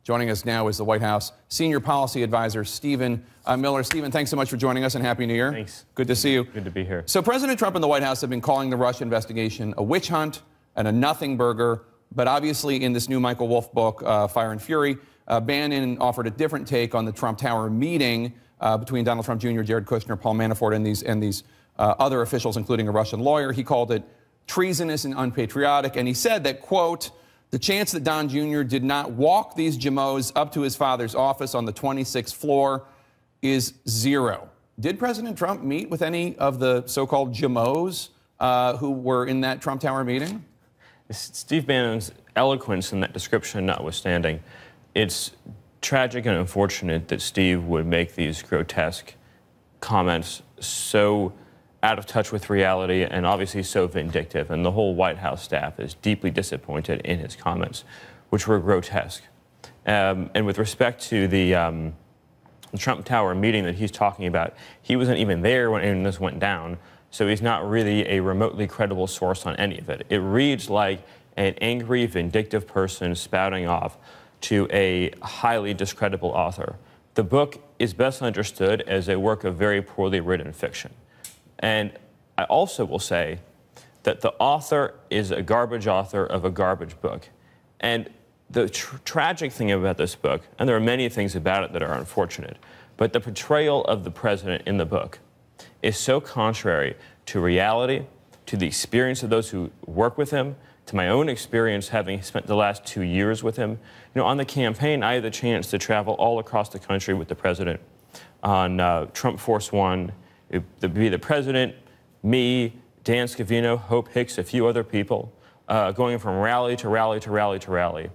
Joining us now is the White House Senior Policy Advisor, Stephen Miller. Stephen, thanks so much for joining us, and Happy New Year. Thanks. Good to see you. Good to be here. So President Trump and the White House have been calling the Russia investigation a witch hunt and a nothing burger. But obviously in this new Michael Wolff book, Fire and Fury, Bannon offered a different take on the Trump Tower meeting between Donald Trump Jr., Jared Kushner, Paul Manafort, and these other officials, including a Russian lawyer. He called it treasonous and unpatriotic, and he said that, quote, the chance that Don Jr. did not walk these Jamos up to his father's office on the 26th floor is zero. Did President Trump meet with any of the so-called Jamos who were in that Trump Tower meeting? Steve Bannon's eloquence in that description notwithstanding, it's tragic and unfortunate that Steve would make these grotesque comments so out of touch with reality and obviously so vindictive. And the whole White House staff is deeply disappointed in his comments, which were grotesque. And with respect to the Trump Tower meeting that he's talking about, he wasn't even there when this went down, so he's not really a remotely credible source on any of it. It reads like an angry, vindictive person spouting off to a highly discreditable author. The book is best understood as a work of very poorly written fiction. And I also will say that the author is a garbage author of a garbage book. And the tragic thing about this book, and there are many things about it that are unfortunate, but the portrayal of the president in the book is so contrary to reality, to the experience of those who work with him, to my own experience having spent the last 2 years with him. You know, on the campaign, I had the chance to travel all across the country with the president on Trump Force One. It'd be the president, me, Dan Scavino, Hope Hicks, a few other people, going from rally to rally to rally to rally.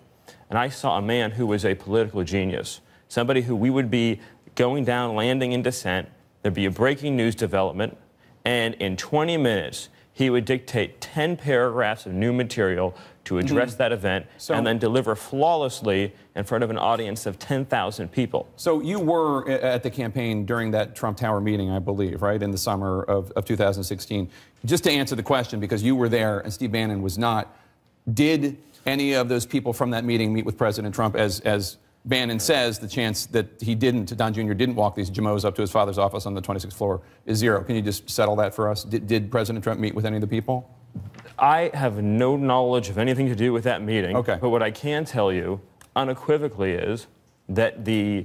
And I saw a man who was a political genius, somebody who we would be going down, landing in dissent. There'd be a breaking news development, and in 20 minutes, he would dictate 10 paragraphs of new material to address that event and then deliver flawlessly in front of an audience of 10,000 people. So you were at the campaign during that Trump Tower meeting, I believe, right, in the summer of 2016. Just to answer the question, because you were there and Steve Bannon was not, did any of those people from that meeting meet with President Trump? As Bannon says, the chance that Don Jr. didn't walk these Jamos up to his father's office on the 26th floor is zero. Can you just settle that for us? Did President Trump meet with any of the people? I have no knowledge of anything to do with that meeting. Okay. But what I can tell you unequivocally is that the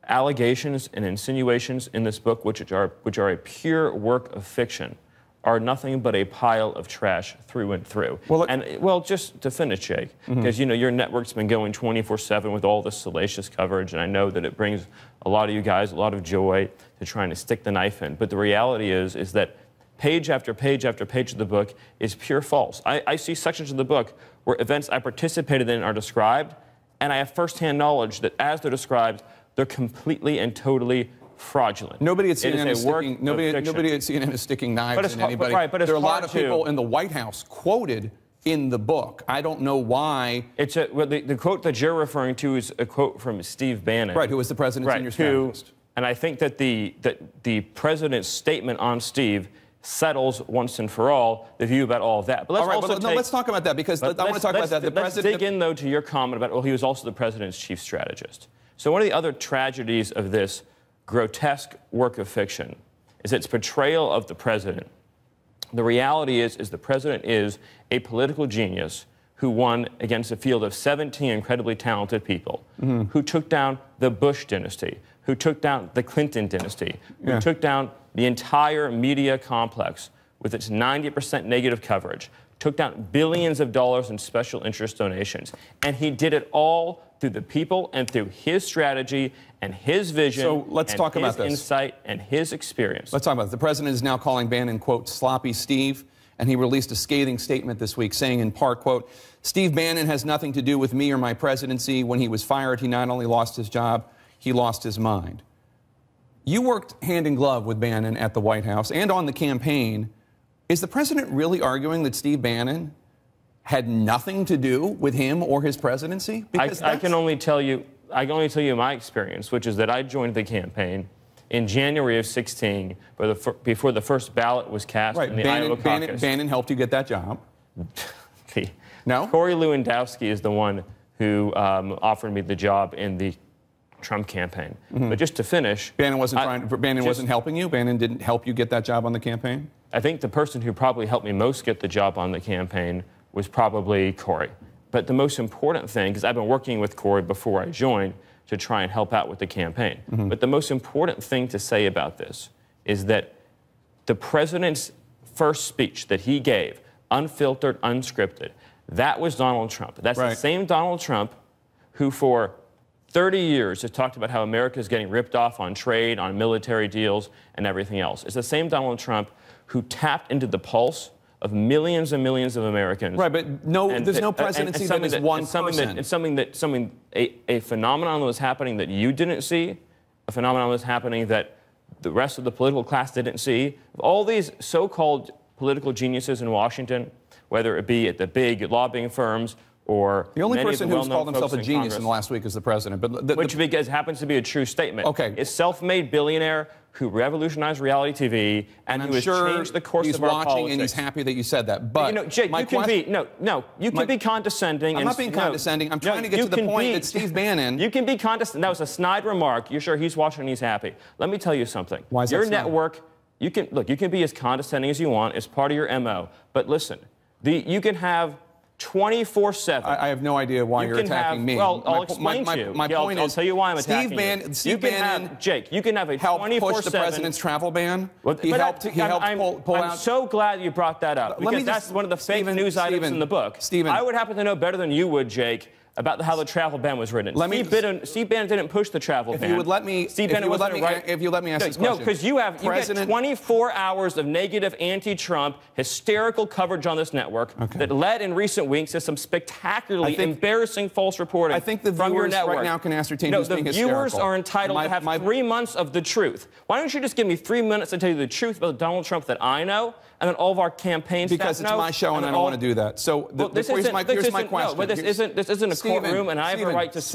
allegations and insinuations in this book, which are a pure work of fiction, are nothing but a pile of trash through and through. Well, just to finish, Jake, because, you know, your network's been going 24/7 with all this salacious coverage, and I know that it brings a lot of you guys a lot of joy to trying to stick the knife in. But the reality is that page after page after page of the book is pure false. I see sections of the book where events I participated in are described, and I have firsthand knowledge that as they're described, they're completely and totally fraudulent. Nobody at CNN is sticking knives in anybody. There are a lot of people in the White House quoted in the book. I don't know why. The quote that you're referring to is a quote from Steve Bannon. Right, who was the president's senior strategist. And I think that the president's statement on Steve settles once and for all the view about all of that. But let's talk about that, because I want to talk about that. Let's dig in, though, to your comment about, well, he was also the president's chief strategist. So one of the other tragedies of this grotesque work of fiction is its portrayal of the president. The reality is the president is a political genius who won against a field of 17 incredibly talented people, who took down the Bush dynasty, who took down the Clinton dynasty, who took down the entire media complex with its 90% negative coverage, took down billions of dollars in special interest donations. And he did it all through the people and through his strategy and his vision, so let's talk about his insight and his experience. Let's talk about it. The president is now calling Bannon, quote, sloppy Steve, and he released a scathing statement this week saying in part, quote, Steve Bannon has nothing to do with me or my presidency. When he was fired, he not only lost his job, he lost his mind. You worked hand in glove with Bannon at the White House and on the campaign. Is the president really arguing that Steve Bannon had nothing to do with him or his presidency? Because I can only tell you my experience, which is that I joined the campaign in January of 16, before the first ballot was cast in the Iowa caucus. Bannon helped you get that job. No? Corey Lewandowski is the one who offered me the job in the Trump campaign. But just to finish, Bannon wasn't helping you? Bannon didn't help you get that job on the campaign? I think the person who probably helped me most get the job on the campaign was probably Corey. But the most important thing, because I've been working with Corey before I joined to try and help out with the campaign. But the most important thing to say about this is that the president's first speech that he gave, unfiltered, unscripted, that was Donald Trump. That's the same Donald Trump who for 30 years has talked about how America is getting ripped off on trade, on military deals, and everything else. It's the same Donald Trump who tapped into the pulse of millions and millions of Americans. Right, but there's no presidency that is one person. A phenomenon that was happening that you didn't see, a phenomenon that was happening that the rest of the political class didn't see. All these so-called political geniuses in Washington, whether it be at the big lobbying firms or the only many person of the who's called himself a genius Congress, in the last week is the president. But which happens to be a true statement. Okay. A self-made billionaire who revolutionized reality TV and who has changed the course of our politics. He's watching and he's happy that you said that. But Jake, you can be condescending. I'm not being condescending. I'm trying to get to the point that Steve Bannon. You can be condescending. That was a snide remark. You're sure he's watching and he's happy. Let me tell you something. Why is that your snide? network? You can be as condescending as you want. It's part of your MO. But listen, you can have 24/7. I have no idea why you're attacking me. Well, I'll explain to you. My point is, I'll tell you why I'm attacking you. Steve Bannon, Jake, you can have a 24/7. Helped push the president's travel ban. He helped pull out. I'm so glad you brought that up because that's one of the fake news items in the book. Stephen, I would happen to know better than you would, Jake, about how the travel ban was written. Steve Bannon didn't push the travel ban. If you would let me, Steve Bannon wasn't right. If you let me ask this question. No, because you get 24 hours of negative anti-Trump, hysterical coverage on this network that led in recent weeks to some spectacularly embarrassing false reporting. I think the from your viewers network. right now can ascertain who's being hysterical. The viewers are entitled to have 3 months of the truth. Why don't you just give me 3 minutes to tell you the truth about Donald Trump that I know and then all of our campaign staff know? Because it's my show and I don't want to do that. So here's my question. No, but this isn't a courtroom, and I have a right to speak.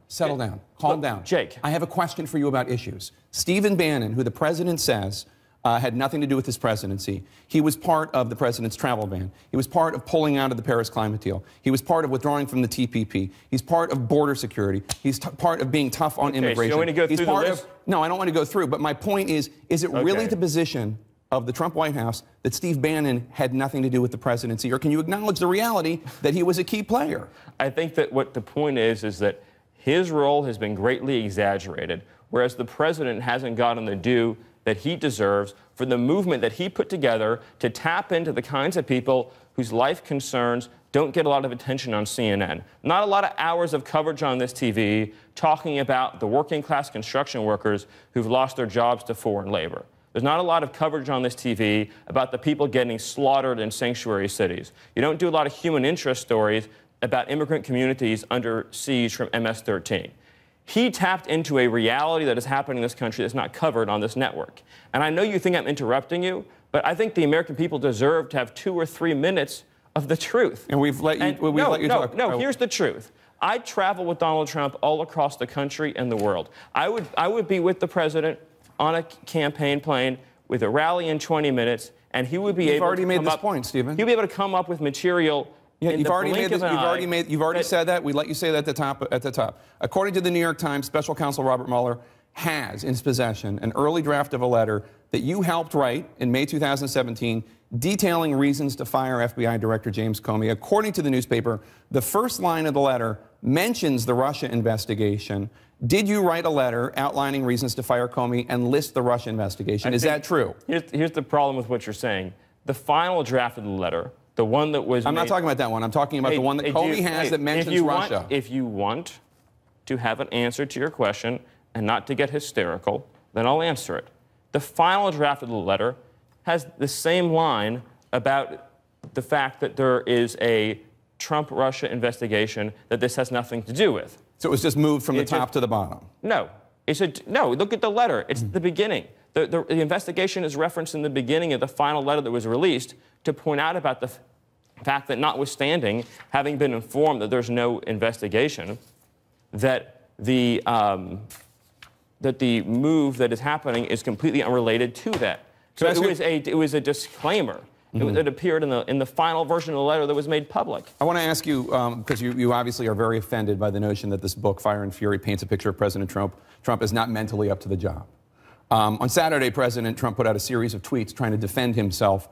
Settle down. Calm down. Jake. I have a question for you about issues. Stephen Bannon, who the president says had nothing to do with his presidency, he was part of the president's travel ban. He was part of pulling out of the Paris climate deal. He was part of withdrawing from the TPP. He's part of border security. He's part of being tough on immigration. So you want to go through the list? No, I don't want to go through. But my point is it really the position of the Trump White House that Steve Bannon had nothing to do with the presidency? Or can you acknowledge the reality that he was a key player? I think that what the point is that his role has been greatly exaggerated, whereas the president hasn't gotten the due that he deserves for the movement that he put together to tap into the kinds of people whose life concerns don't get a lot of attention on CNN. Not a lot of hours of coverage on this TV talking about the working class construction workers who've lost their jobs to foreign labor. There's not a lot of coverage on this TV about the people getting slaughtered in sanctuary cities. You don't do a lot of human interest stories about immigrant communities under siege from MS-13. He tapped into a reality that is happening in this country that's not covered on this network. And I know you think I'm interrupting you, but I think the American people deserve to have 2 or 3 minutes of the truth. And we've let you talk. No, here's the truth. I travel with Donald Trump all across the country and the world. I would be with the president on a campaign plane with a rally in 20 minutes, and he would be able to You've already made this point, Stephen. He'd be able to come up with material. Yeah, you've already said that. We let you say that at the top. According to the New York Times, Special Counsel Robert Mueller has in his possession an early draft of a letter that you helped write in May 2017 detailing reasons to fire FBI Director James Comey. According to the newspaper, the first line of the letter mentions the Russia investigation. Did you write a letter outlining reasons to fire Comey and list the Russia investigation? Is that true? Here's the problem with what you're saying. The final draft of the letter, the one that was I'm not talking about that one. I'm talking about the one that Comey has that mentions Russia. If you want to have an answer to your question and not to get hysterical, then I'll answer it. The final draft of the letter has the same line about the fact that there is a Trump-Russia investigation that this has nothing to do with. So it was just moved from the top to the bottom? No. No, look at the letter. It's the beginning. The investigation is referenced in the beginning of the final letter that was released to point out about the fact that notwithstanding having been informed that there's no investigation, that the move that is happening is completely unrelated to that. So it was a disclaimer. It appeared in the final version of the letter that was made public. I want to ask you, because you obviously are very offended by the notion that this book, Fire and Fury, paints a picture of President Trump is not mentally up to the job. On Saturday, President Trump put out a series of tweets trying to defend himself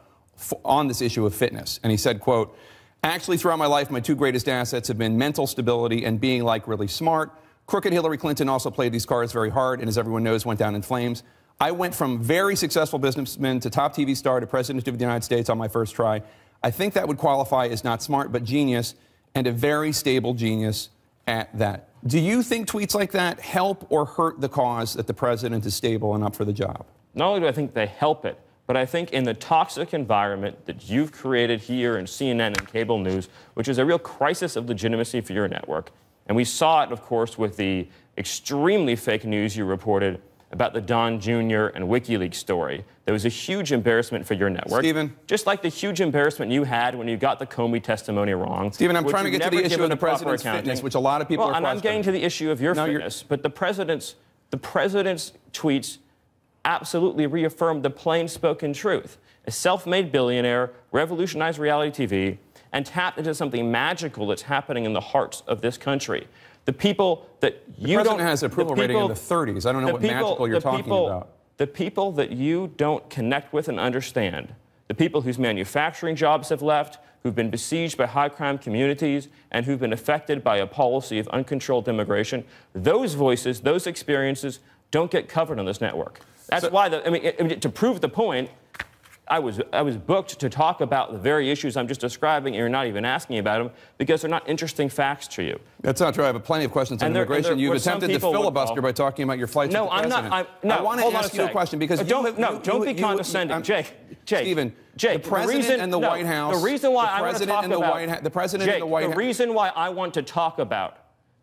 on this issue of fitness. And he said, quote, "Actually, throughout my life, my two greatest assets have been mental stability and being, like, really smart. Crooked Hillary Clinton also played these cards very hard and, as everyone knows, went down in flames. I went from very successful businessman to top TV star to President of the United States on my first try. I think that would qualify as not smart, but genius, and a very stable genius at that." Do you think tweets like that help or hurt the cause that the president is stable and up for the job? Not only do I think they help it, but I think in the toxic environment that you've created here in CNN and cable news, which is a real crisis of legitimacy for your network, and we saw it, of course, with the extremely fake news you reported about the Don Jr. and WikiLeaks story. There was a huge embarrassment for your network. Stephen. Just like the huge embarrassment you had when you got the Comey testimony wrong. Stephen, I'm trying to get to the issue of the president's fitness, which a lot of people are questioning. Well, and I'm getting to the issue of your fitness, but the president's tweets absolutely reaffirmed the plain-spoken truth. A self-made billionaire revolutionized reality TV and tapped into something magical that's happening in the hearts of this country. The people that you don't... The president has approval rating in the 30s. I don't know what magical you're talking about. The people that you don't connect with and understand, the people whose manufacturing jobs have left, who've been besieged by high-crime communities, and who've been affected by a policy of uncontrolled immigration, those voices, those experiences don't get covered on this network. That's why, to prove the point, I was booked to talk about the very issues I'm just describing, and you're not even asking about them because they're not interesting facts to you. That's not true. I have plenty of questions on immigration. You've attempted to filibuster by talking about your flights with the president. I want to ask you a question because don't be condescending, Jake. Stephen, the president and the White House. The reason why I want to talk about the president and the White House. The reason why I want to talk about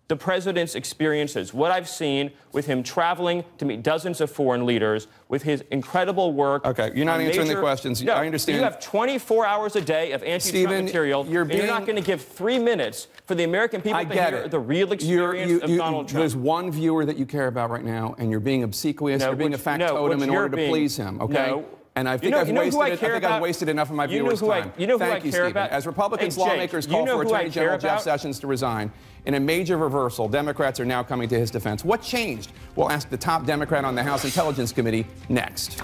the president's experiences, what I've seen with him traveling to meet dozens of foreign leaders, with his incredible work. Okay, you're not answering the questions. No, I understand. You have 24 hours a day of anti-Trump material, and you're not going to give 3 minutes for the American people to hear the real experience of Donald Trump. There's one viewer that you care about right now, and you're being obsequious. You're being a factotum in order to please him, okay? No. And I think I've wasted enough of my viewers' time. Thank you, Stephen. As Republicans, lawmakers call for Attorney General Jeff Sessions to resign. In a major reversal, Democrats are now coming to his defense. What changed? We'll ask the top Democrat on the House Intelligence Committee next.